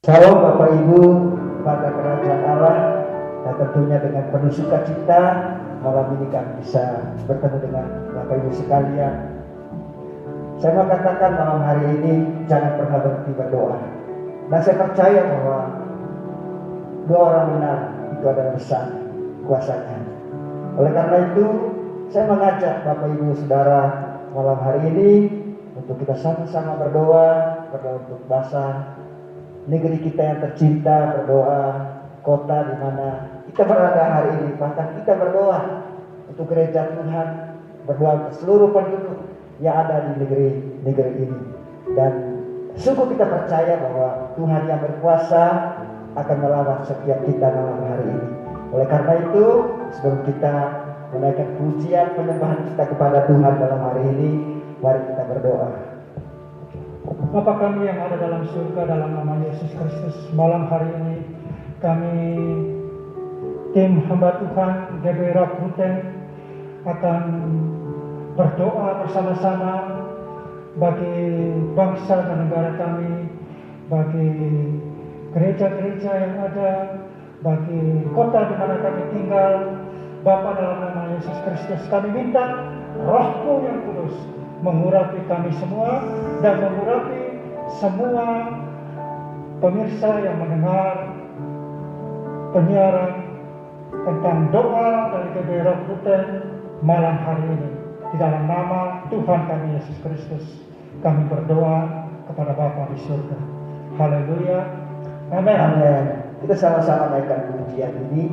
Shalom Bapak Ibu, pada kerajaan Allah, dan tentunya dengan penuh sukacita malam ini kami bisa bertemu dengan Bapak Ibu sekalian. Saya mau katakan malam hari ini jangan pernah berhenti berdoa. Dan saya percaya bahwa doa orang benar itu adalah besar kuasanya. Oleh karena itu, saya mengajak Bapak Ibu Saudara malam hari ini untuk kita sama-sama berdoa untuk bangsa negeri kita yang tercinta, berdoa kota di mana kita berada hari ini, bahkan kita berdoa untuk gereja Tuhan, berdoa untuk seluruh penduduk yang ada di negeri ini. Dan sungguh kita percaya bahwa Tuhan yang berkuasa akan melawan setiap kita malam hari ini. Oleh karena itu, sebelum kita menaikkan pujian penyembahan kita kepada Tuhan malam hari ini, mari kita berdoa. Bapa kami yang ada dalam surga, dalam nama Yesus Kristus, malam hari ini kami tim hamba Tuhan GBI Rakuten akan berdoa bersama-sama bagi bangsa dan negara kami, bagi gereja-gereja yang ada, bagi kota di mana kami tinggal. Bapa, dalam nama Yesus Kristus kami minta Roh-Mu yang kudus mengurapi kami semua dan mengurapi semua pemirsa yang mendengar penyiaran tentang doa dari GBI Rakuten malam hari ini. Di dalam nama Tuhan kami Yesus Kristus kami berdoa kepada Bapa di surga. Haleluya. Amin. Amin. Kita sama-sama naikkan pujian ini.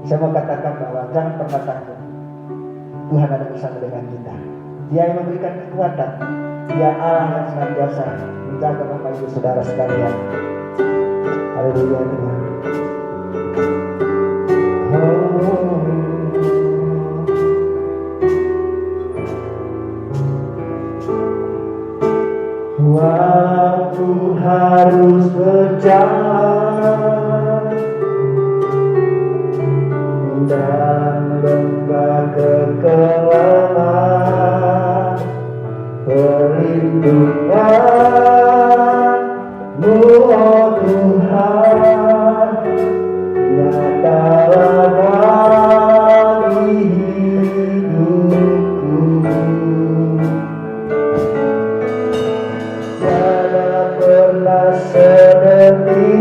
Saya mau katakan bahwa jangan pernah takut. Tuhan ada bersama dengan kita. Dia yang memberikan kekuatan. Dia Allah yang senantiasa menjaga Bapak Ibu Saudara sekalian. Haleluya Tuhan. Waktu harus berjalan dan lembah kekelaman, perlindungan-Mu, oh Tuhan, nyatalah bagi hidupku. Tiada pernah sedetik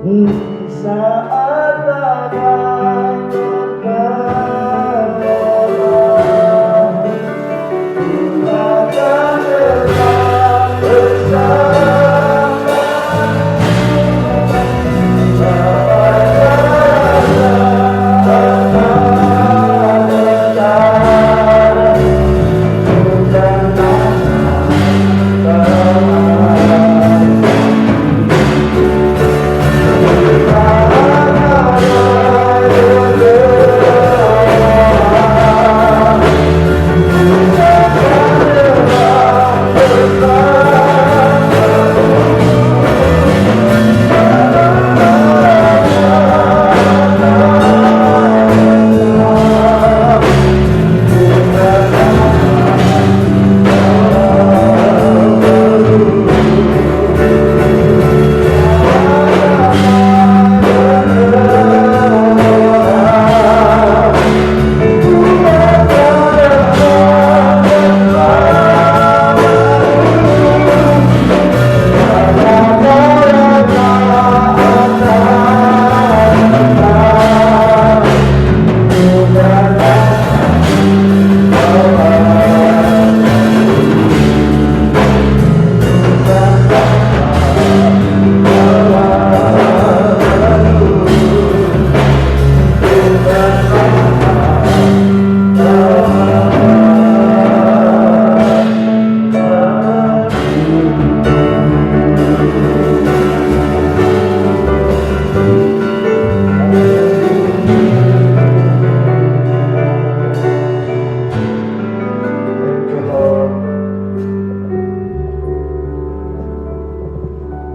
Di saat badai bergerak, akan tetap bersama.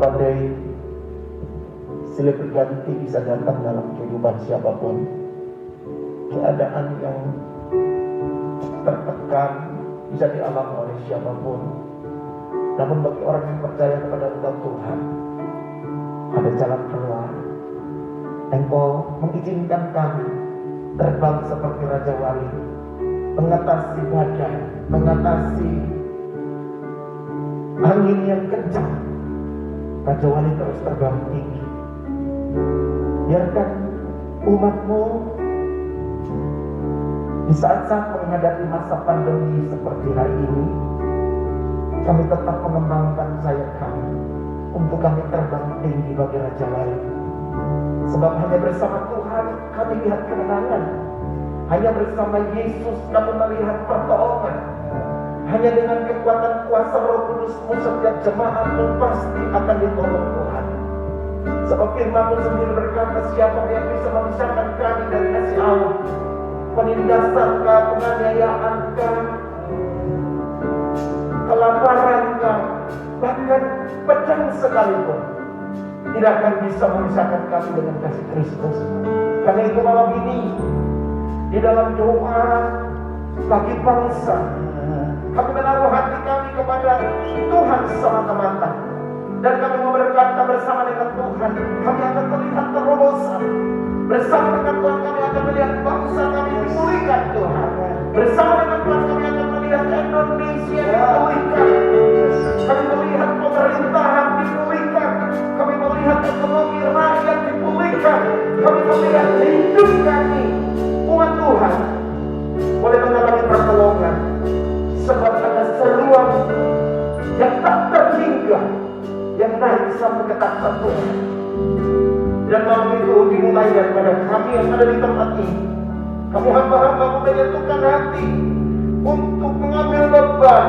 Badai silih berganti bisa datang dalam kehidupan siapapun. Keadaan yang tertekan bisa dialami oleh siapapun. Namun bagi orang yang percaya kepada Engkau Tuhan, ada jalan keluar. Engkau mengizinkan kami terbang seperti Raja Wali, mengatasi badai, mengatasi angin yang kencang. Raja Wali terus terbang tinggi. Biarkan umat-Mu di saat-saat menghadapi masa pandemi seperti hari ini, kami tetap mengembangkan sayap kami untuk kami terbang tinggi bagi Raja Wali. Sebab hanya bersama Tuhan kami lihat kemenangan. Hanya bersama Yesus kami melihat pertolongan. Hanya dengan kekuatan kuasa Roh Kudus-Mu setiap jemaat-Mu pasti akan ditolong Tuhan. Sebab firman-Mu sendiri berkata, siapa yang bisa memisahkan kami dari kasih Allah? Penindasankah, penganiayaanKah, kelaparan-Kah, bahkan pedang sekalipun tidak akan bisa memisahkan kami dengan kasih Kristus. Karena itu malam ini di dalam doa bagi bangsa, kami menaruh hati kami kepada Tuhan semata-mata. Dan kami mau berkata bersama dengan Tuhan, kami akan melihat terobosan. Bersama dengan Tuhan kami akan melihat bangsa kami dipulihkan Tuhan. Bersama dengan Tuhan kami akan melihat Indonesia dipulihkan. Kami melihat pemerintahan dipulihkan. Kami melihat ekonomi rakyat dipulihkan. Kami melihat hidup kami, umat Tuhan, boleh mengalami pertolongan. Sebab ada seruan yang tak terhingga yang naik sampai ke takhta Tuhan. Dan malam itu dimulai daripada kami yang ada di tempat ini. Kami hamba-hamba menyatukan hati untuk mengambil beban,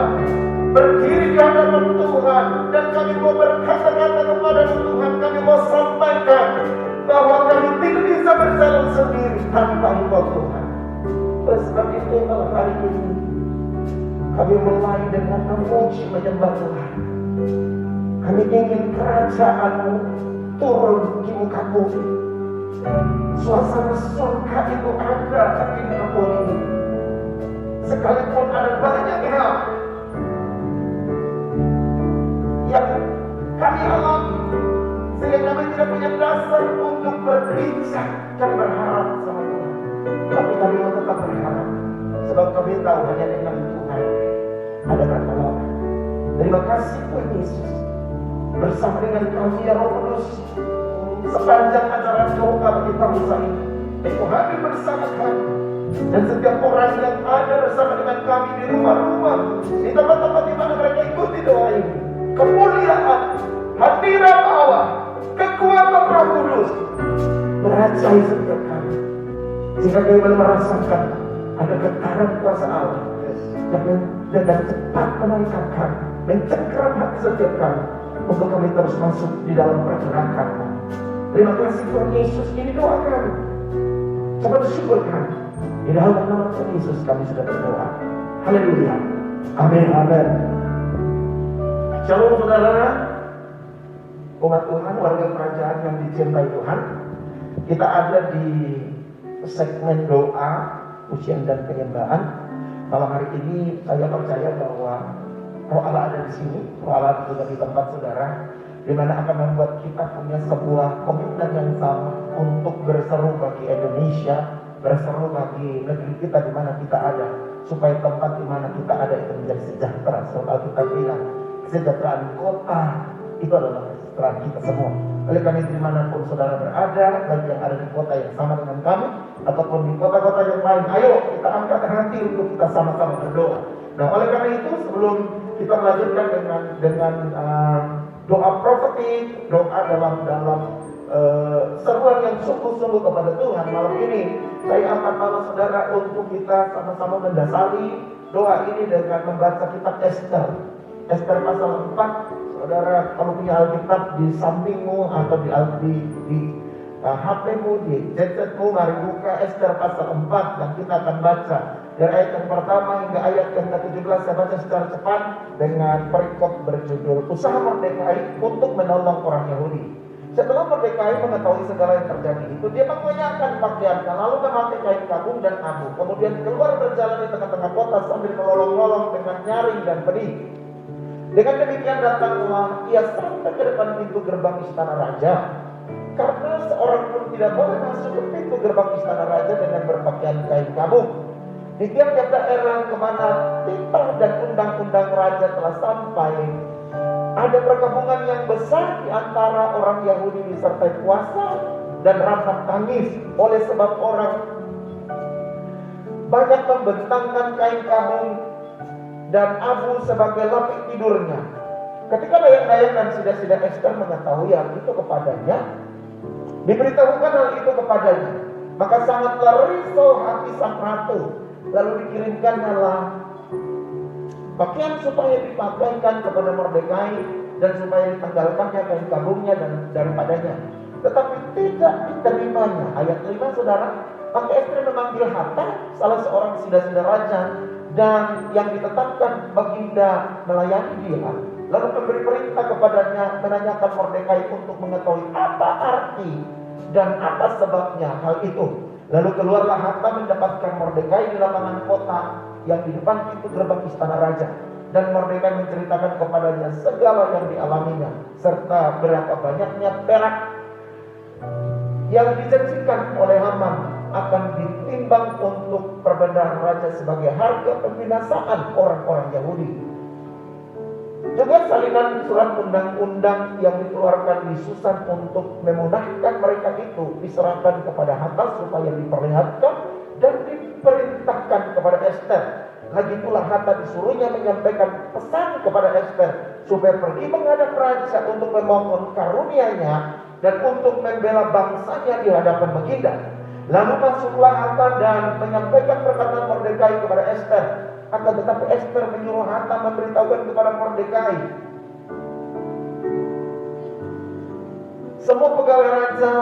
berdiri di hadapan Tuhan, dan kami mau berkata-kata kepada Tuhan. Kami mau sampaikan bahwa kami tidak bisa berjalan sendiri tanpa Engkau Tuhan. Oleh sebab itu malam hari ini kami mulai dengan memuji menyembah Tuhan. Kami ingin kerajaan-Mu turun di muka bumi. Suasana surga itu ada di muka bumi. Sekalipun ada banyak hal yang kami alami, sehingga kami tidak punya dasar untuk berbincang dan berharap sama Tuhan. Tapi kami mau tetap berharap, sebab kami tahu hanya dengan Tuhan ada pertolongan. Terima kasih Tuhan Yesus. Bersama dengan kami ya Roh Kudus, sepanjang acara doa bagi bangsa ini. Engkau hadir bersama kami. Dan setiap orang yang ada bersama dengan kami di rumah-rumah, di tempat-tempat di mana mereka ikuti doa ini, kemuliaan, hadirat Allah, kekuatan Roh Kudus merajai setiap kami, sehingga kami boleh merasakan ada getaran kuasa Allah dan cepat menaikkan kami, mencengkeram hati setiap kami untuk kami terus masuk di dalam pergerakan. Terima kasih Tuhan Yesus, ini doa kami. Coba bersyukur kami. Di dalam nama Tuhan Yesus kami sudah berdoa. Haleluya. Amin. Amin. Shalom saudara, umat Tuhan, warga kerajaan yang dicintai Tuhan. Kita ada di segmen doa, pujian dan penyembahan. Malam hari ini saya percaya bahwa Roh Allah ada di sini, Roh Allah juga di tempat saudara, di mana akan membuat kita punya sebuah komitmen yang sama untuk berseru bagi Indonesia, berseru bagi negeri kita di mana kita ada, supaya tempat di mana kita ada itu menjadi sejahtera. Sebab kita bilang kesejahteraan kota itu adalah kesejahteraan kita semua. Oleh karena itu dimanapun saudara berada, baik yang ada di kota yang sama dengan kami ataupun di kota-kota yang lain, ayo kita angkat hati untuk kita sama-sama berdoa. Nah, oleh karena itu sebelum kita melanjutkan dengan doa profetik, doa dalam seruan yang sungguh-sungguh kepada Tuhan, malam ini saya akan bawa saudara untuk kita sama-sama mendasari doa ini dengan membaca kitab Ester. Ester pasal 4. Saudara kalau punya Alkitab di sampingmu atau di HP-mu, di gadgetmu, mari buka Ester pasal 4 dan kita akan baca dari ayat yang pertama hingga ayat yang ke-17. Saya baca secara cepat dengan perikop berjudul Usaha Mordekai untuk Menolong Orang Yahudi. Setelah Mordekai mengetahui segala yang terjadi itu, dia mengoyakkan pakaiannya, lalu memakai kain kabung dan abu, kemudian keluar berjalan di tengah-tengah kota sambil melolong-lolong dengan nyaring dan pedih. Dengan demikian datanglah ia sampai ke depan pintu gerbang istana raja, karena seorang pun tidak boleh masuk ke pintu gerbang istana raja dengan berpakaian kain kabung. Di tiap-tiap daerah kemana titah dan undang-undang raja telah sampai, ada perkabungan yang besar di antara orang Yahudi disertai puasa dan rapat tangis, oleh sebab orang banyak membentangkan kain kabung dan abu sebagai lapik tidurnya. Ketika dayang-dayang dan sida-sida Ester mengetahui hal itu kepadanya, diberitahukan hal itu kepadanya, maka sangatlah risau hati sang ratu. Lalu dikirimkanlah pakaian supaya dipakaikan kepada Mordekai dan supaya ditanggalkannya kain kabungnya dan daripadanya. Tetapi tidak diterimanya. Ayat 5 saudara, maka Ester memanggil Hatak, salah seorang sida-sida raja, dan yang ditetapkan baginda melayani dia, lalu memberi perintah kepadanya menanyakan Mordekai untuk mengetahui apa arti dan apa sebabnya hal itu. Lalu keluarlah Hatak mendapatkan Mordekai di lapangan kota yang di depan pintu gerbang istana raja, dan Mordekai menceritakan kepadanya segala yang dialaminya serta berapa banyaknya perak yang dijanjikan oleh Haman akan ditimbang untuk perbendaharaan raja sebagai harga pembinasaan orang-orang Yahudi. Juga salinan surat undang-undang yang dikeluarkan di Susan untuk memudahkan mereka itu diserahkan kepada Hatak supaya diperlihatkan dan diperintahkan kepada Ester. Lagi pula Hatak disuruhnya menyampaikan pesan kepada Ester supaya pergi menghadap raja untuk memohon karunia-Nya dan untuk membela bangsanya di hadapan baginda. Lalu masuklah Hatak dan menyampaikan perkataan Mordekai kepada Ester. Akan tetapi Ester menyuruh Hatak memberitahukan kepada Mordekai. Semua pegawai raja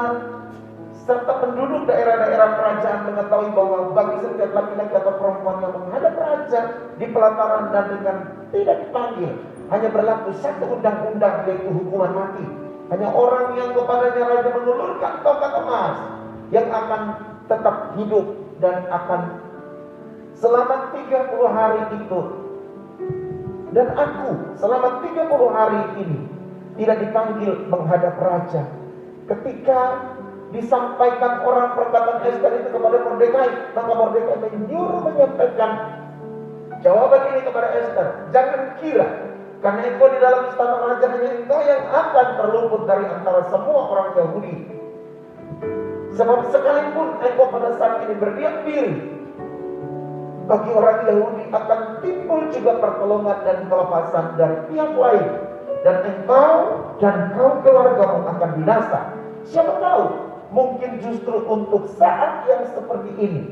serta penduduk daerah-daerah kerajaan mengetahui bahwa bagi setiap laki-laki atau perempuan yang menghadap raja di pelataran dan dengan tidak dipanggil, hanya berlaku satu undang-undang, yaitu hukuman mati. Hanya orang yang kepadanya raja mengulurkan tongkat emas yang akan tetap hidup dan akan selama 30 hari itu. Dan aku selama 30 hari ini tidak dipanggil menghadap raja. Ketika disampaikan orang perkataan Ester itu kepada Mordekai, maka Mordekai menyuruh menyampaikan jawaban ini kepada Ester. Jangan kira karena engkau di dalam istana raja hanya engkau yang akan terluput dari antara semua orang Yahudi. Sebab sekalipun engkau pada saat ini berdiam diri, bagi orang Yahudi akan timbul juga pertolongan dan kelepasan dari pihak lain, dan engkau dan kaum keluargamu akan binasa. Siapa tahu, mungkin justru untuk saat yang seperti ini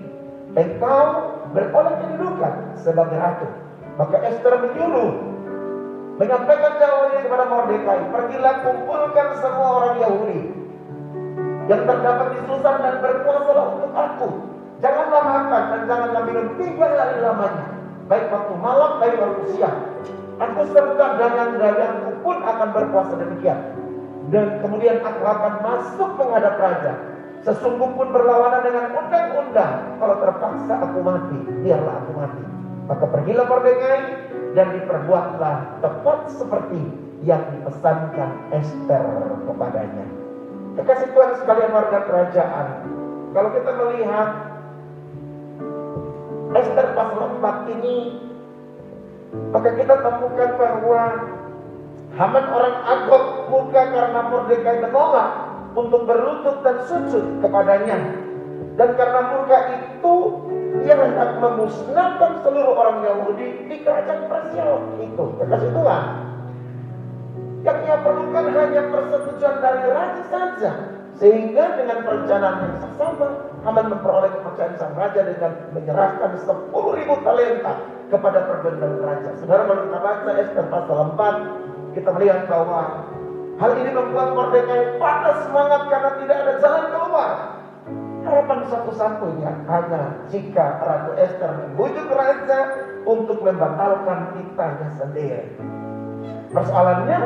engkau beroleh kedudukan sebagai ratu. Maka Ester menyuruh, menyampaikan jawabannya kepada Mordekai, pergilah kumpulkan semua orang Yahudi yang terdapat di Susan dan berpuasalah untuk aku. Janganlah makan dan janganlah minum 3 hari lamanya, baik waktu malam, baik waktu siang. Aku serta dagang-dagangku pun akan berpuasa demikian. Dan kemudian aku akan masuk menghadap raja. Sesungguh pun berlawanan dengan undang-undang, kalau terpaksa aku mati, biarlah aku mati. Maka pergilah Mordekai dan diperbuatlah tepat seperti yang dipesankan Ester kepadanya. Kekasih Tuhan sekalian warga kerajaan, kalau kita melihat Ester pasal 4 ini, maka kita temukan bahwa Haman orang Agag murka karena Mordekai menolak untuk berlutut dan sujud kepadanya. Dan karena murka itu, ia hendak memusnahkan seluruh orang Yahudi di kerajaan Persia itu. Kekasih Tuhan, yang ia perlukan hanya persetujuan dari raja saja. Sehingga dengan perencanaan yang sama, Haman memperoleh kepercayaan sang raja dengan menyerahkan 10.000 talenta kepada perbendahara raja. Saudara, kalau kita baca Ester pasal 4, kita melihat bahwa hal ini membuat Mordekai patah semangat karena tidak ada jalan keluar. Harapan satu-satunya hanya jika Ratu Ester membujuk raja untuk membatalkan titahnya sendiri. Persoalannya,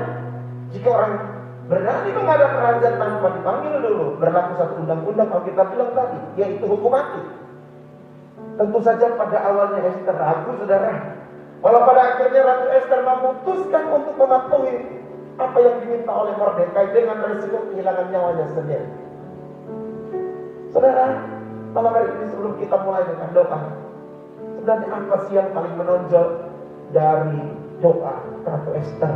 jika orang berani menghadap raja tanpa dipanggil dulu, berlaku satu undang-undang kalau kita bilang tadi, yaitu hukum mati. Tentu saja pada awalnya Ester ragu, saudara. Walau pada akhirnya Ratu Ester memutuskan untuk mematuhi apa yang diminta oleh Mordekai dengan risiko kehilangan nyawanya sendiri. Saudara, malam hari ini sebelum kita mulai dengan doa, sebenarnya apa sih yang paling menonjol dari doa Ratu Ester?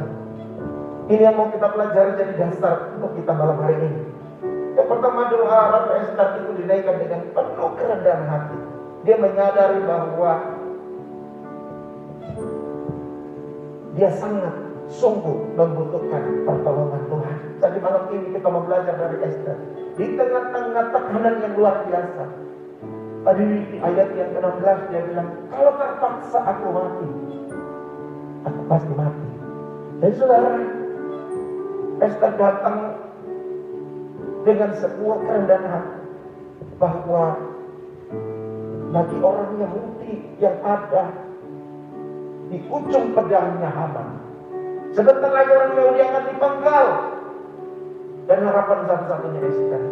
Ini yang mau kita pelajari jadi dasar untuk kita malam hari ini. Yang pertama, doa Ratu Ester itu dinaikkan dengan penuh kerendahan hati. Dia menyadari bahwa dia sangat sungguh membutuhkan pertolongan Tuhan. Jadi malam ini kita mau belajar dari Ester. Di tengah-tengah tekanan yang luar biasa. Tadi di ayat yang ke-16 dia bilang, kalau terpaksa aku mati, aku pasti mati. Dan saudara, Ester datang dengan sebuah kerendahan hati bahwa bagi orang Yahudi yang ada di ujung pedangnya Haman, sebentar lagi orang Yahudi akan dipenggal. Dan harapan satu-satunya Ester.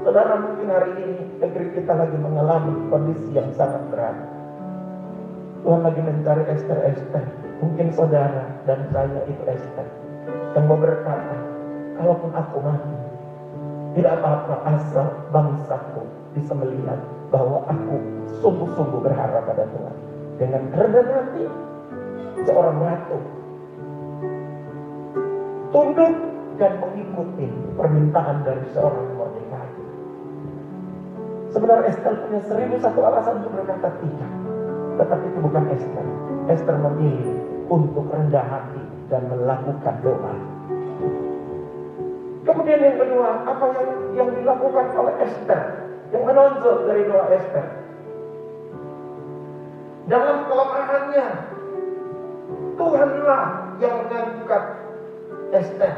Saudara, mungkin hari ini negeri kita lagi mengalami kondisi yang sangat berat. Tuhan lagi mencari Ester-Ester. Mungkin saudara dan saya itu Ester yang mau berkata, kalaupun aku mati, tidak apa-apa asal bangsaku bisa melihat bahwa aku sungguh-sungguh berharap pada Tuhan. Dengan kerendahan hati, seorang ratu tunduk dan mengikuti permintaan dari seorang Mordekai. Sebenarnya Ester punya 1001 alasan untuk berkata tidak, tetapi itu bukan Ester. Ester memilih untuk rendah hati dan melakukan doa. Kemudian yang kedua, apa yang dilakukan oleh Ester, yang menonjol dari doa Ester? Dalam kelemahannya, Tuhanlah yang mengangkat Ester.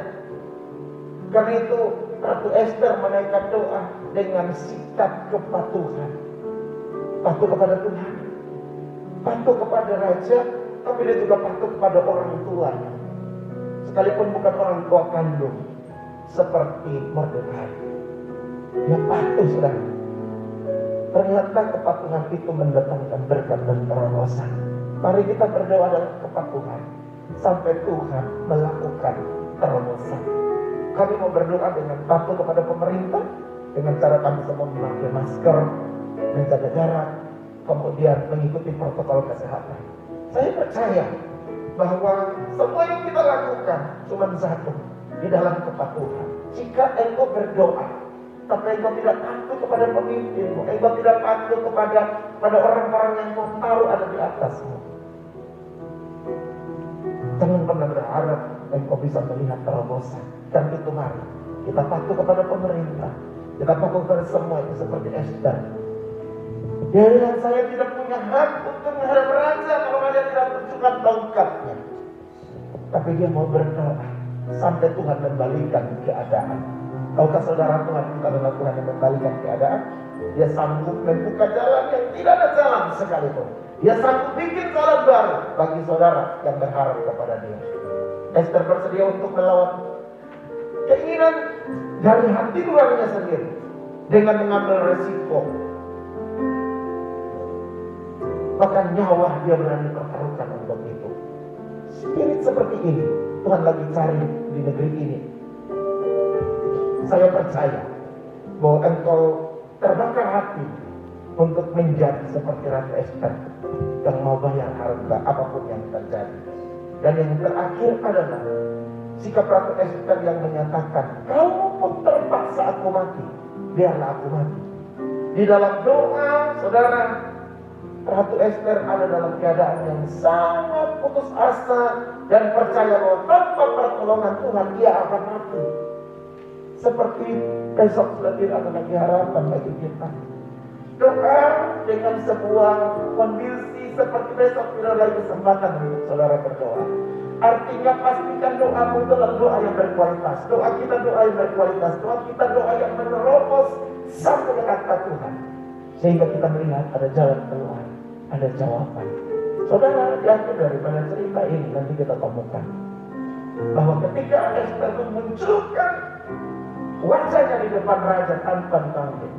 Karena itu Ratu Ester menaikkan doa dengan sikap kepatuhan. Patuh kepada Tuhan, patuh kepada raja, tapi dia juga patuh kepada orang tuanya, sekalipun bukan orang tua kandung seperti Mordekai. Dia patuh, saudara. Ternyata kepatuhan itu mendatangkan berkat dan terobosan. Mari kita berdoa dalam kepatuhan sampai Tuhan melakukan terobosan. Kami mau berdoa dengan patuh kepada pemerintah, dengan cara kami semua memakai masker, menjaga jarak, kemudian mengikuti protokol kesehatan. Saya percaya bahwa semua yang kita lakukan cuma satu, di dalam kepatuhan. Jika engkau berdoa tapi engkau tidak takut kepada pemimpinmu, engkau tidak takut kepada orang-orang yang kau taruh ada di atasmu. Jangan pernah berharap engkau bisa melihat terobosan. Dan itu mari kita patuh kepada pemerintah, kita patuh kepada semua itu seperti Esther. Dia bilang, saya tidak punya hak untuk menghadap raja kalau raja tidak tunjukkan tongkatnya. Tapi dia mau berdoa sampai Tuhan membalikan keadaan. Tahukah saudara, Tuhan kita adalah Tuhan yang membalikan keadaan. Dia sanggup membuka jalan yang tidak ada jalan sekalipun. Dia sanggup bikin jalan baru bagi saudara yang berharap kepada dia. Esther bersedia untuk melawan keinginan dari hati nuraninya sendiri dengan mengambil resiko. Bahkan nyawa dia berani pertaruhkan untuk itu. Spirit seperti ini Tuhan lagi cari di negeri ini. Saya percaya bahwa engkau terbakar hati untuk menjadi seperti Ratu Esther yang mau bayar harga apapun yang terjadi. Dan yang terakhir adalah sikap Ratu Esther yang menyatakan, kalaupun terpaksa aku mati, biarlah aku mati. Di dalam doa, saudara, Ratu Esther ada dalam keadaan yang sangat putus asa dan percaya bahwa tanpa pertolongan Tuhan dia akan mati. Seperti besok sudah tidak ada lagi harapan bagi kita. Doa dengan sebuah kondisi seperti besok tidak lagi kesempatan untuk saudara berdoa. Artinya pastikan doamu itu adalah doa yang berkualitas. Doa kita doa yang berkualitas. Doa kita doa yang menerobos sampai ke kata Tuhan. Sehingga kita melihat ada jalan keluar, ada jawaban. Saudara, di akhir daripada cerita ini nanti kita temukan bahwa ketika Esther memunculkan wajahnya di depan raja tanpa dipanggil,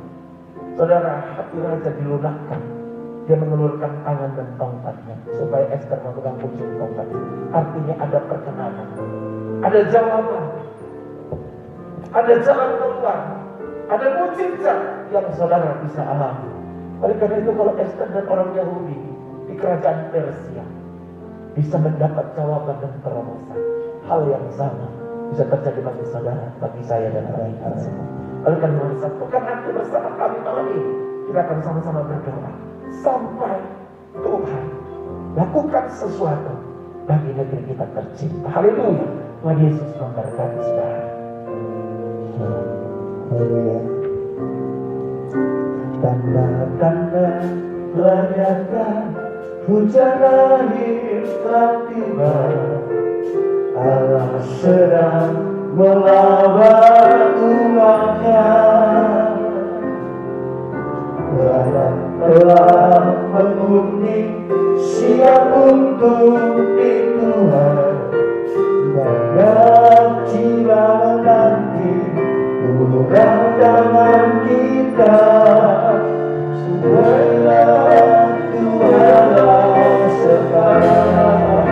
saudara, hati raja dilunakkan. Dia mengelurkan tangan dan tongkatnya supaya Esther memegang ujung tongkat. Artinya ada perkenanan, ada jawaban, ada jalan keluar, ada mujizat yang saudara bisa alami. Oleh karena itu kalau Esther dan orang Yahudi di kerajaan Persia bisa mendapat jawaban dan terobosan, hal yang sama bisa terjadi bagi saudara, bagi saya dan kita semua. Oleh karena itu satukan hati bersama kami malam ini. Kita akan sama-sama berdoa sampai Tuhan lakukan sesuatu bagi negeri kita tercinta. Haleluya. Tuhan Yesus memberkati saudara. Haleluya. Tanda-tanda telah nyata, hujan akhir telah tiba. Allah sedang melawat umatnya. Tuhan telah mengundi siap untuk Tuhan. Dalam jiwa menanti uluran tangan kita. Supaya Tuhanlah sekarang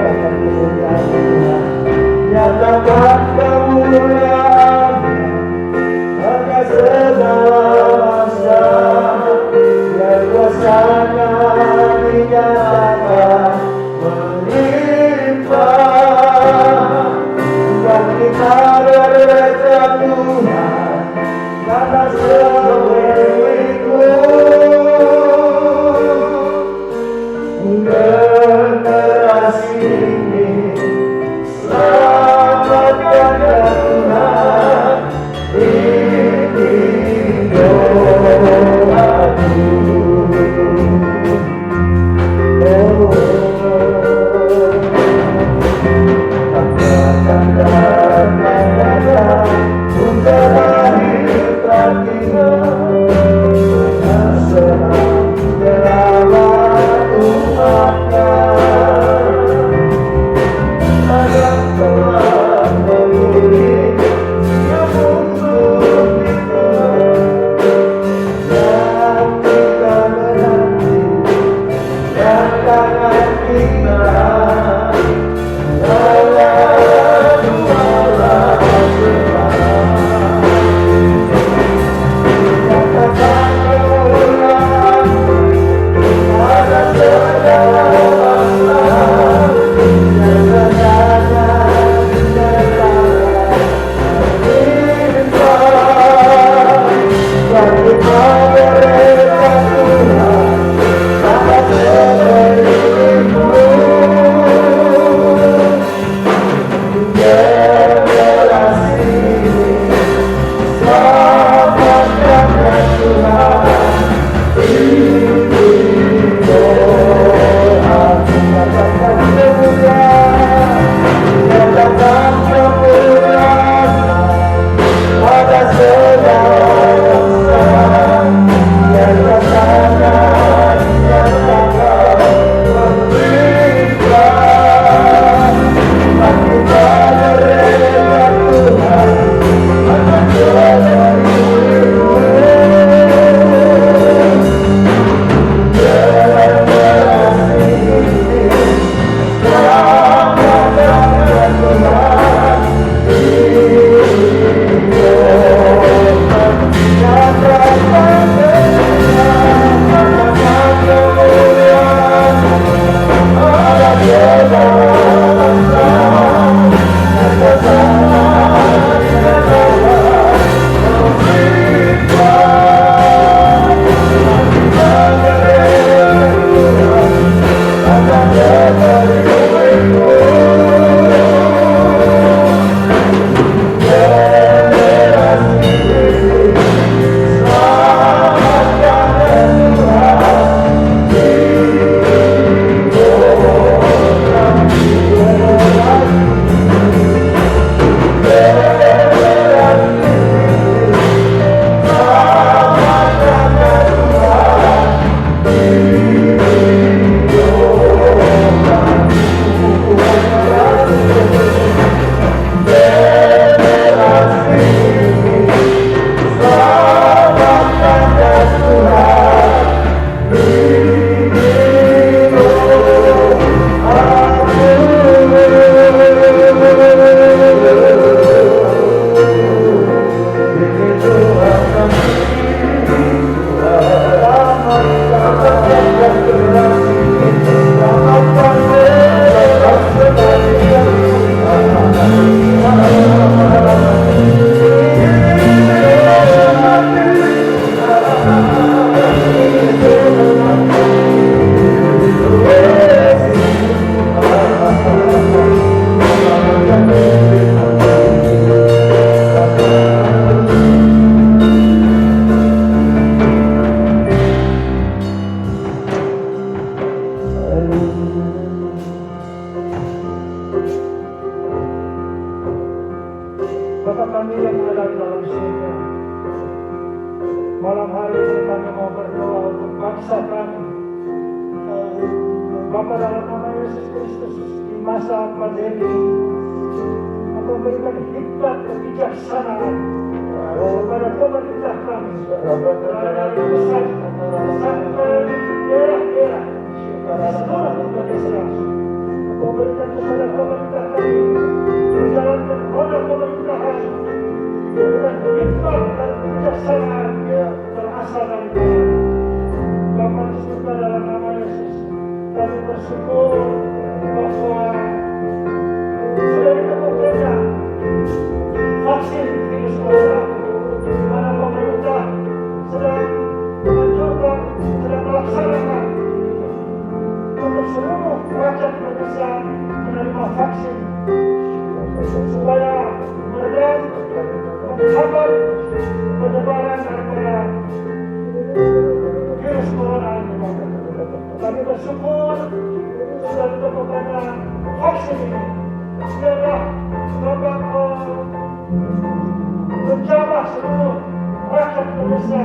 nyatakan kemuliaan hanya segala masa, biar kuasanya dinyatakan melimpah. Dan kita berdoa Tuhan karena semuanya generasi ini. Selamatkan ya Tuhan, ini doaku. Tanda-tanda hujan akhir telah tiba. Malam hari ini kami mau berdoa untuk bangsa kami. Bapa, dalam nama Yesus Kristus, di masa pandemi, Engkau berikan hikmat kebijaksanaan kepada pemerintah kami, dari pusat sampai daerah-daerah di seluruh Indonesia. Engkau berikan kepada pemerintah kami menjalankan roda pemerintahan dengan hikmat dan kebijaksanaan berasal dari Tuhan. Bapa di surga, dalam nama Yesus, kami bersyukur bahwa sudah ditemukannya vaksin virus corona, di mana pemerintah sedang menganjurkan, sedang melaksanakan untuk seluruh rakyat Indonesia menerima vaksin supaya meredam, menghambat penyebaran daripada virus corona ini. Kami bersyukur sudah ditemukannya vaksin ini. Biarlah Bapak menjamah seluruh rakyat Indonesia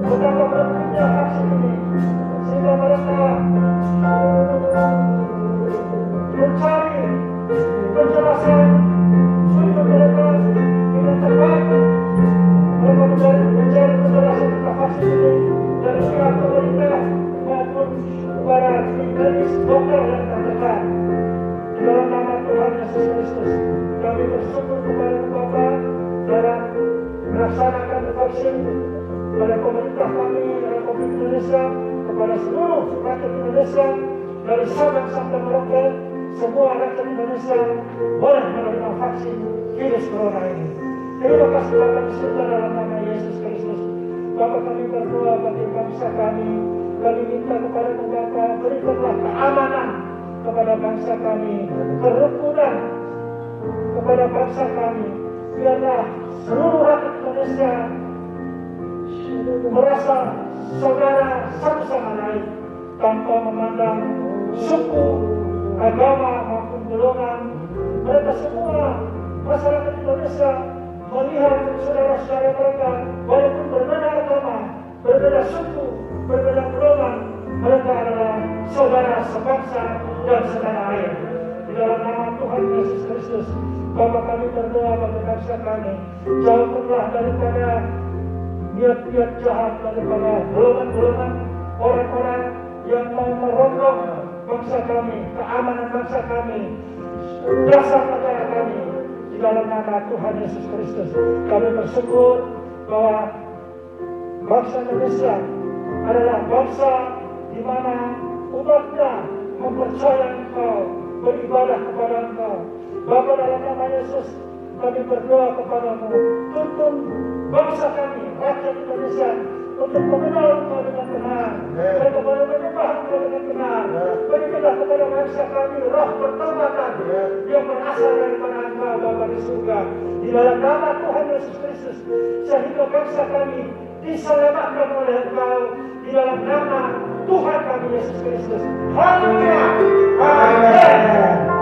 betapa pentingnya vaksin ini, sehingga mereka mencari penjelasan untuk mereka tidak tepat. Mereka mencari penjelasan tentang vaksin ini dari pihak pemerintah maupun para medis dokter yang terdekat. Di dalam nama Tuhan Yesus Kristus, kami bersyukur kepada Bapa dalam melaksanakan vaksin pada pemerintah kami, Republik Indonesia, kepada seluruh rakyat Indonesia, dari Sabang sampai Merauke, semua rakyat Indonesia boleh menerima vaksin virus corona ini. Terima kasih Bapa di surga, dalam nama Yesus Kristus. Bapa, kami berdoa bagi bangsa kami. Kami minta kepada Bapa, berikanlah keamanan kepada bangsa kami, kerukunan kepada bangsa kami. Biarlah seluruh rakyat Indonesia merasa saudara satu sama lain tanpa memandang suku, agama maupun golongan. Mereka semua masyarakat Indonesia melihat saudara-saudara mereka, walaupun berbeda agama, berbeda suku, berbeda golongan, mereka adalah saudara sebangsa dan setanah air. Di dalam nama Tuhan Yesus Kristus, Bapa, kami berdoa bagi bangsa kami, jauhkanlah daripada niat-niat jahat, daripada golongan-golongan orang-orang yang mau merongrong bangsa kami, keamanan bangsa kami, dasar negara kami. Di dalam nama Tuhan Yesus Kristus, kami bersyukur bahwa bangsa Indonesia adalah bangsa di mana umatnya mempercayai Engkau, beribadah kepada Engkau. Bapa, dalam nama Yesus, kami berdoa kepadamu, tuntun bangsa kami, rakyat Indonesia, untuk mengenal Engkau dengan benar, mereka boleh menyembah Engkau dengan benar. Berikanlah kepada bangsa kami roh pertobatan yang berasal daripada Engkau, Bapa di surga. Di dalam nama Tuhan Yesus Kristus, sehingga bangsa kami diselamatkan oleh Engkau, di dalam nama Tuhan kami Yesus Kristus. Haleluya. Amin.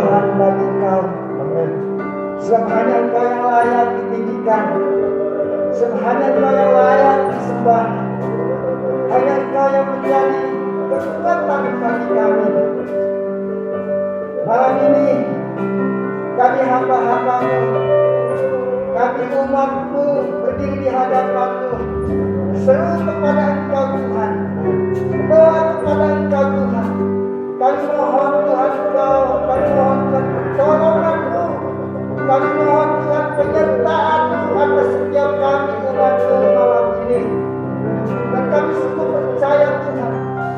penyembahan bagi Engkau. Sebab hanya Engkau yang layak ditinggikan, sebab hanya Engkau yang layak disembah, hanya Engkau yang menjadi kekuatan bagi kami. Malam ini kami hamba-hamba-Mu, kami umat-Mu berdiri di hadapan-Mu, seru kepada Engkau Tuhan, berdoa kepada Engkau Tuhan. Kami mohon Tuhan Engkau, kami mohon Tuhan pertolongan-Mu, kami mohon Tuhan penyertaan-Mu atas setiap kami umat-Mu malam ini. Dan kami sungguh percaya Tuhan,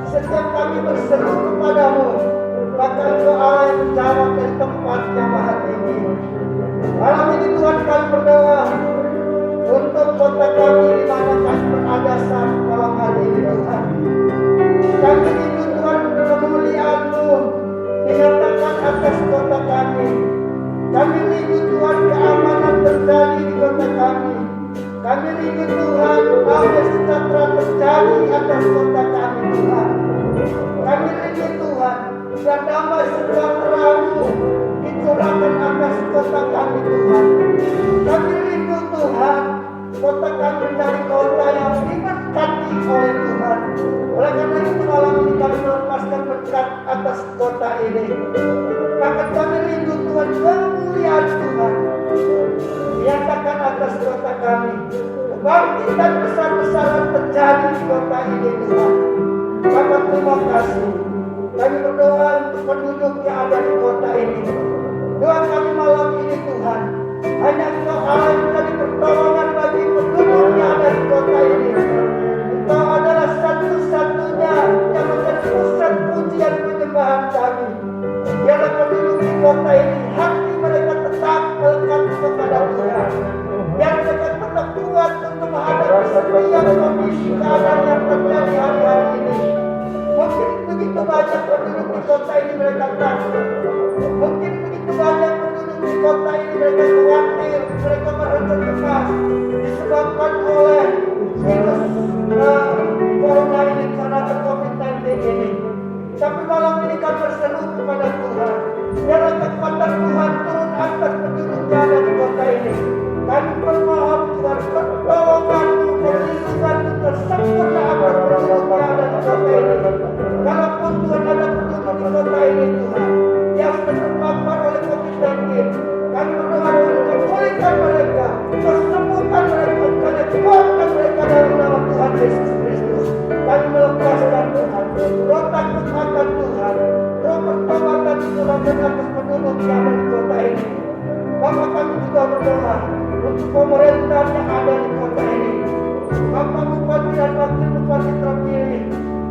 setiap kami berseru kepada-Mu, maka Engkau Allah yang menjawab dari tempat yang maha tinggi. Malam ini Tuhan kami berdoa untuk kota kami di mana kami berada saat malam hari ini Tuhan. Kami rindu Tuhan kemuliaan-Mu dinyatakan atas kota kami. Kami rindu Tuhan keamanan terjadi di kota kami. Kami rindu Tuhan damai sejahtera terjadi atas kota kami Tuhan. Kami rindu Tuhan dan damai sejahtera-Mu dicurahkan atas kota kami Tuhan. Kami rindu Tuhan kota kami menjadi kota yang diberkati oleh Tuhan. Oleh karena itu malam ini kami melepaskan berkat atas kota ini. Maka kami rindu Tuhan kemuliaan Tuhan dinyatakan atas kota kami. Kebangkitan besar-besaran terjadi di kota ini Tuhan. Maka terima kasih. Kami berdoa untuk penduduk yang ada di kota ini. Doa kami malam ini Tuhan, hanya Engkau Allah yang menjadi pertolongan bagi penduduk yang ada di kota ini. Engkau adalah satu-satunya yang menjadi pusat pujian penyembahan kami. Biarlah penduduk di kota ini hati mereka tetap melekat kepada Tuhan. Biar mereka tetap kuat untuk menghadapi setiap kondisi keadaan yang terjadi hari-hari ini. Mungkin begitu banyak penduduk di kota ini mereka takut. Mungkin begitu banyak penduduk di kota ini mereka khawatir, mereka merasa cemas disebabkan oleh virus corona ini karena COVID-19 ini. Tapi malam ini kami berseru kepada Tuhan, biarlah kekuatan Tuhan turun atas penduduk yang ada di kota ini. Kami bermohon Tuhan pertolongan-Mu, perlindungan-Mu tersempurna atas penduduk yang ada di kota ini. Kalaupun Tuhan ada penduduk di kota ini Tuhan yang terpapar oleh COVID-19, kami berdoa Tuhan pulihkan mereka, persembuhkan mereka, karena kuatkan mereka dalam nama Tuhan Yesus Kristus. Kami melepaskan Tuhan roh takut akan Tuhan, roh pertobatan diturunkan atas penduduk yang ada di kota ini. Bapak kami juga berdoa untuk pemerintah yang ada di kota ini, Bapak Bupati dan Wakil Bupati terpilih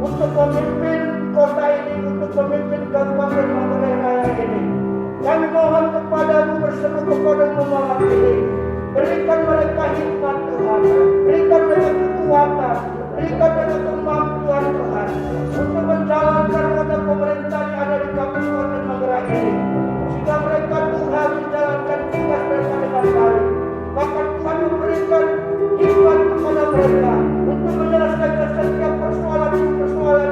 untuk memimpin kota ini, untuk memimpin Kabupaten Manggarai Raya ini. Kami mohon kepada-Mu, berseru kepada-Mu malam ini. Berikan mereka hikmat Tuhan, berikan mereka kekuatan, berikan mereka kemampuan Tuhan untuk menjalankan roda pemerintah yang ada di Kabupaten Manggarai ini, sehingga mereka Tuhan menjalankan tugas mereka dengan baik. Maka Tuhan memberikan hikmat kepada mereka untuk menyelesaikan setiap persoalan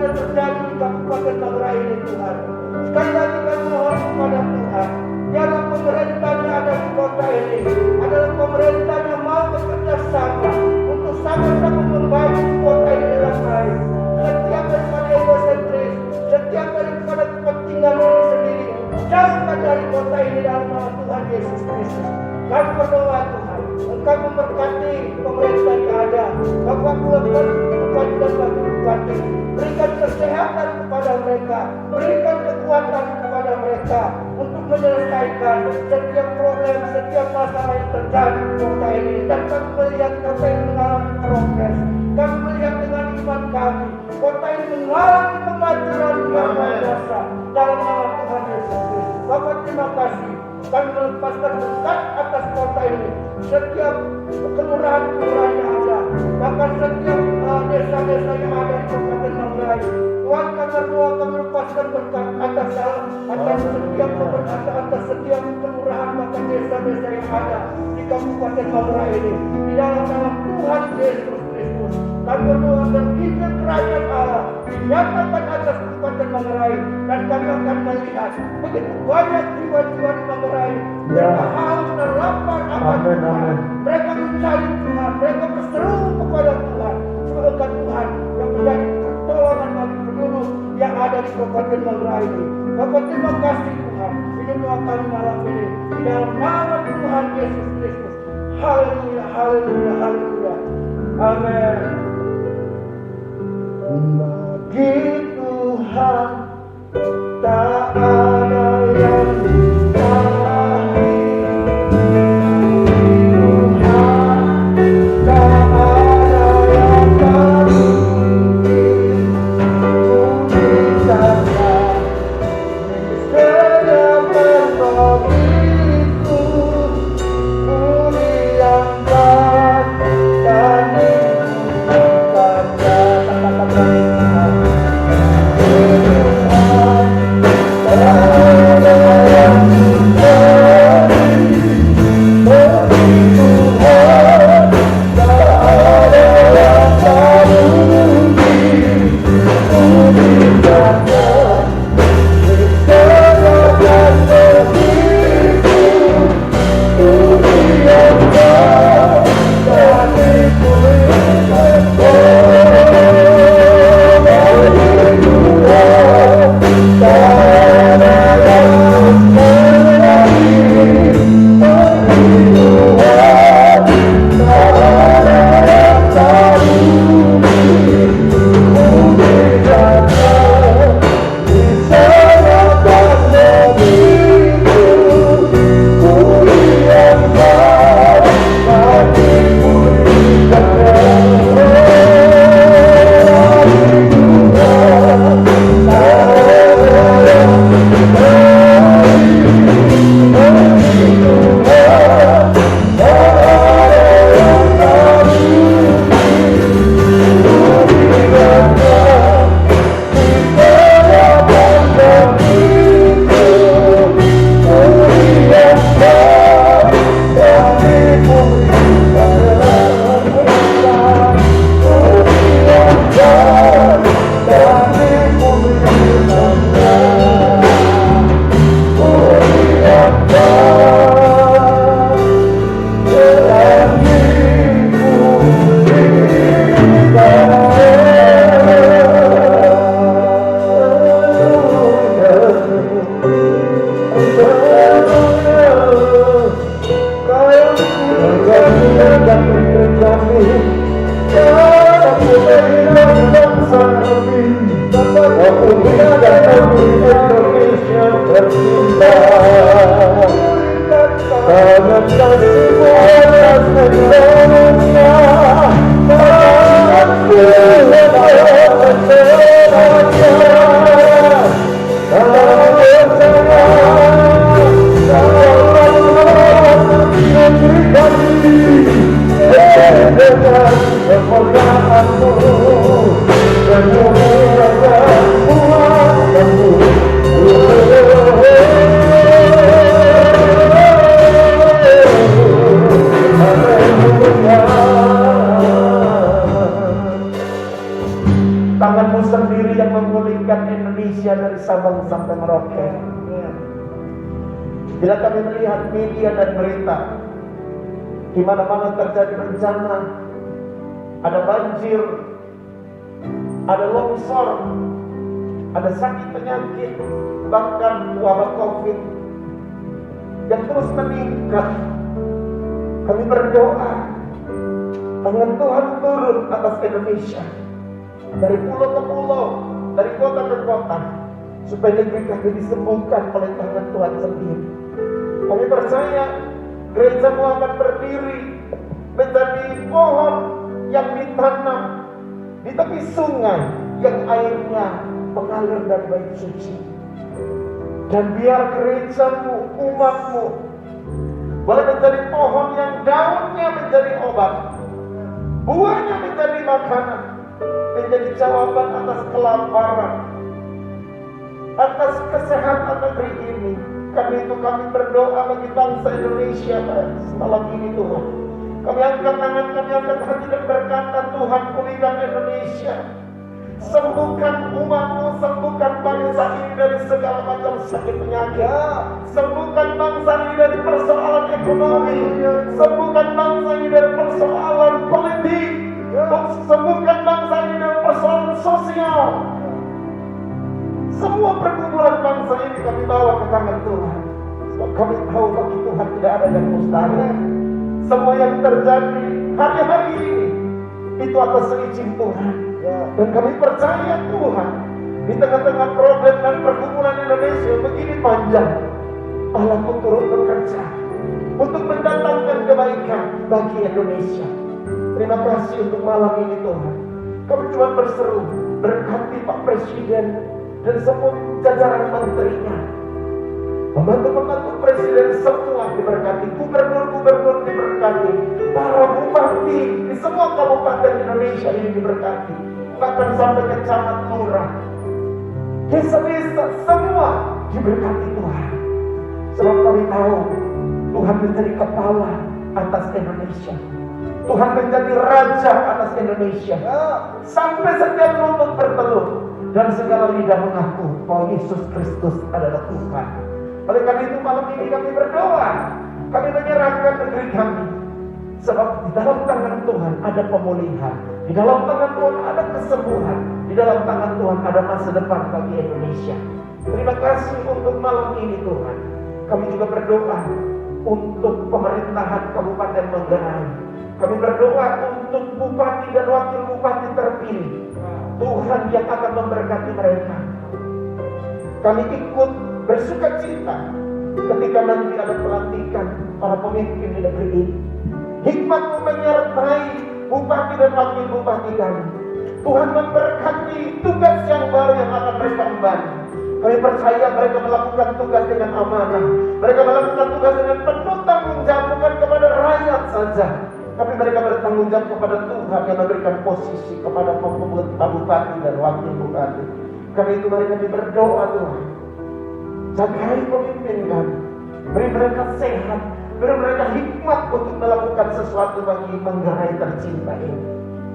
yang terjadi di Kabupaten Manggarai ini Tuhan. Sekali lagi kami mohon kepada Tuhan, biarlah pemerintah yang ada di kota ini adalah pemerintah yang mau bekerja sama untuk sama-sama membangun kota ini dengan baik. Setiap daripada egosentris, setiap daripada kepentingan diri sendiri, jauhkan dari kota ini dalam nama Tuhan Yesus Kristus. Kami berdoa Tuhan, Engkau memberkati pemerintah yang ada, Bapak Bupati dan Wakil Bupati. Berikan kesehatan kepada mereka, berikan kekuatan kepada mereka untuk menyelesaikan setiap problem, setiap masalah yang terjadi di kota ini. Dan kami melihat kota ini mengalami progres. Kami melihat dengan iman kami, kota ini mengalami kemajuan yang luar biasa dalam nama Tuhan Yesus Kristus. Bapak terima kasih. Kami melepaskan berkat atas kota ini, setiap kelurahan-kelurahan yang ada, bahkan setiap desa-desa yang ada di Kabupaten Manggarai. Tuhan kami berdoa, kami melepaskan berkat atas setiap kelurahan, bahkan desa-desa yang ada di Kabupaten Manggarai ini, di dalam nama Tuhan Yesus Kristus. Kami berdoa agar Injil Kerajaan Allah dinyatakan atas Kabupaten Manggarai, dan kami akan melihat begitu banyak jiwa-jiwa di Manggarai. Mereka haus dan lapar akan Tuhan. Mereka mencari Tuhan, mereka berseru kepada Tuhan. Semoga Tuhan yang menjadi pertolongan bagi penduduk yang ada di Kabupaten Manggarai ini. Bapa, terima kasih Tuhan. Ini doa kami malam ini di dalam nama Tuhan Yesus Kristus. Haleluya, haleluya, haleluya. Amin. Bagi Tuhan tak ada yang mustahil. Tuhan tak ada yang tak mungkin. Kumisahkan setiap bagiku. Muliakan dan tanganmu sendiri yang memulihkan Indonesia dari Sabang sampai Merauke. Bila kami melihat media dan berita, di mana-mana terjadi bencana, ada banjir, ada longsor, ada sakit penyakit, bahkan wabah COVID yang terus meningkat. Kami berdoa, tangan Tuhan turun atas Indonesia, dari pulau ke pulau, dari kota ke kota, supaya negeri kami disembuhkan oleh tangan Tuhan sendiri. Kami percaya gerejamu akan berdiri menjadi pohon yang ditanam di tepi sungai yang airnya mengalir dari bait suci. Dan biar gerejamu, umatmu, boleh menjadi pohon yang daunnya menjadi obat, buahnya menjadi makanan, menjadi jawaban atas kelaparan, atas kesehatan negeri ini. Karena itu kami berdoa bagi bangsa Indonesia malam ini Tuhan. Kami angkat tangan, kami angkat hati dan berkata, Tuhan pulihkan Indonesia. Sembuhkan umat-Mu, sembuhkan bangsa ini dari segala macam sakit penyakit. Sembuhkan bangsa ini dari persoalan ekonomi. Sembuhkan bangsa ini dari persoalan politik. Sembuhkan bangsa ini dari persoalan sosial. Semua pergumulan bangsa ini kami bawa ke tangan Tuhan. Sebab kami tahu bagi Tuhan tidak ada yang mustahil. Semua yang terjadi hari-hari ini itu atas izin Tuhan. Dan kami percaya Tuhan, di tengah-tengah problem dan pergumulan Indonesia begini panjang, Allah pun turut bekerja untuk mendatangkan kebaikan bagi Indonesia. Terima kasih untuk malam ini Tuhan. Kami cuma berseru, berkati Pak Presiden dan semua jajaran menterinya, pembantu-pembantu presiden semua diberkati, gubernur-gubernur diberkati, para bupati di semua kabupaten Indonesia ini diberkati, bahkan sampai ke camat lurah, desa-desa semua diberkati Tuhan. Sebab kami tahu Tuhan menjadi kepala atas Indonesia, Tuhan menjadi raja atas Indonesia, sampai setiap mulut berteluh dan segala lidah mengaku bahwa Yesus Kristus adalah Tuhan. Oleh karena itu malam ini kami berdoa, kami menyerahkan negeri kami. Sebab di dalam tangan Tuhan ada pemulihan, di dalam tangan Tuhan ada kesembuhan, di dalam tangan Tuhan ada masa depan bagi Indonesia. Terima kasih untuk malam ini Tuhan. Kami juga berdoa untuk pemerintahan Kabupaten Manggarai. Kami berdoa untuk bupati dan wakil bupati terpilih. Tuhan yang akan memberkati mereka. Kami ikut bersuka cita ketika nanti ada pelantikan para pemimpin di negeri ini. Hikmat-Mu menyertai bupati dan wakil bupati kami. Tuhan memberkati tugas yang baru yang akan mereka emban. Kami percaya mereka melakukan tugas dengan amanah. Mereka melakukan tugas dengan penuh tanggung jawab, bukan kepada rakyat saja, tapi mereka bertanggung jawab kepada Tuhan yang memberikan posisi kepada bupati dan wakil bupati. Karena itu mari kami berdoa Tuhan, jagai pemimpin kami, beri mereka sehat, beri mereka hikmat untuk melakukan sesuatu bagi Manggarai tercinta ini.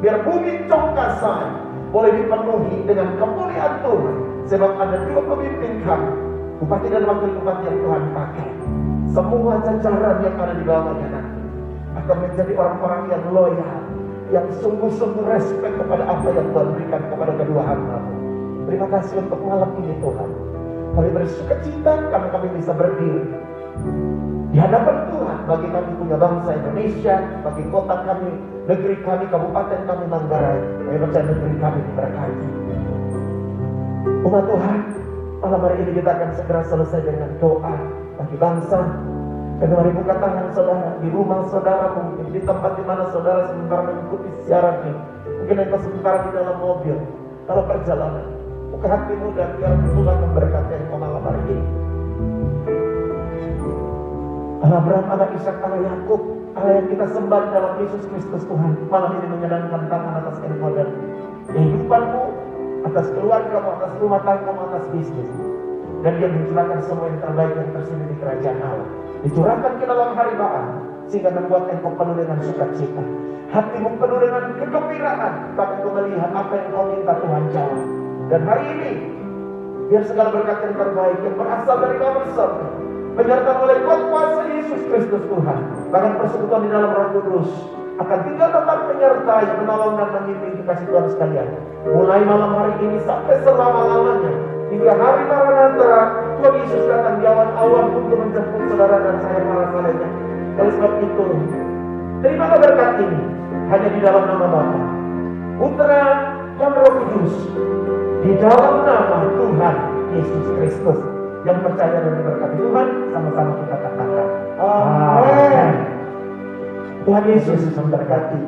Biar bumi Congkasai boleh dipenuhi dengan kemuliaan Tuhan. Sebab ada dua pemimpin kami, bupati dan wakil bupati yang Tuhan pakai. Semua jajaran yang ada di bawahnya nanti akan menjadi orang-orang yang loyal, yang sungguh-sungguh respek kepada apa yang Tuhan berikan kepada kedua hamba-Mu. Terima kasih untuk malam ini Tuhan. Kami bersuka cita karena kami bisa berdiri di hadapan Tuhan bagi kami punya bangsa Indonesia, bagi kota kami, negeri kami, kabupaten kami Manggarai. Kami percaya negeri kami diberkati. Umat Tuhan, malam hari ini kita akan segera selesai dengan doa bagi bangsa. Dan mari buka tangan saudara di rumah saudara, mungkin di tempat di mana saudara sementara mengikuti siaran ini, mungkin engkau sementara di dalam mobil, kalau perjalanan, buka hatimu dan biar Tuhan memberkati engkau malam hari ini. Allah Abraham, Allah Ishak, Allah Yakub, Allah yang kita sembah dalam Yesus Kristus Tuhan, malam ini menyandangkan tangan atas engkau dan kehidupanmu, atas keluargamu, atas rumah tanggamu, atas bisnis. Dan dia mencurahkan semua yang terbaik yang tersedia di kerajaan Allah, dicurahkan ke dalam haribaan, sehingga membuat engkau penuh dengan sukacita, hatimu penuh dengan kegembiraan, bahkan kau melihat apa yang kau minta Tuhan jawab. Dan hari ini biar segala berkat yang terbaik yang berasal dari kamar surga menyertai oleh kuasa Yesus Kristus Tuhan, bahkan persekutuan di dalam Roh Kudus akan tinggal tetap menyertai, menolong dan membimbing kasih Tuhan sekalian, mulai malam hari ini sampai selama-lamanya, hingga hari Maranatha Tuhan Yesus datang di awan-awan untuk menjemput saudara dan saya para salehnya. Oleh sebab itu, terimalah berkat ini hanya di dalam nama Bapa, Putra dan Roh Kudus, di dalam nama Tuhan Yesus Kristus. Yang percaya dan diberkati Tuhan, sama-sama kita katakan Amin. Tuhan Yesus memberkati.